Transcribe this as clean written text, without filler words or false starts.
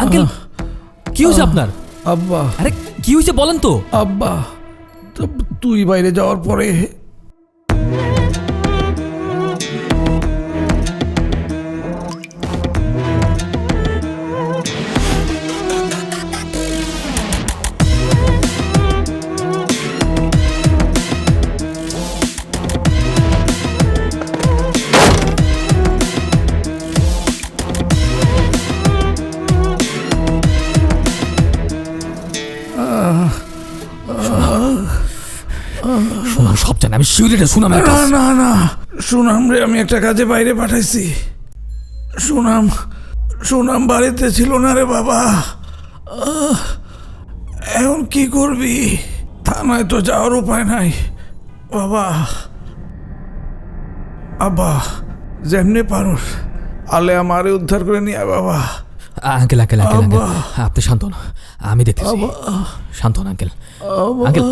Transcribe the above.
Uncle কি হয়েছে আপনার? আব্বা, আরে কি হয়েছে বলেন তো। আব্বা, তুই বাইরে যাওয়ার পরে সুনাম সব জানে, আমি শিউরিটা সুনামের না কাছে। না না, সুনাম রে আমি একটা কাজে বাইরে পাঠাইছি। সুনাম সুনাম বাড়িতে ছিল না রে বাবা। এখন কি করবি? থানায় তো যাওয়ার উপায় নাই বাবা। আব্বা, যেমনি পারোস আলে আমারে উদ্ধার করে নিয়ে আয় বাবা। আঙ্কেল আঙ্কেল আঙ্কেল আঙ্কেল আব্বা। আপনি শান্ত হন, আমি দেখতেছি। শান্ত হন আঙ্কেল। আঙ্কেল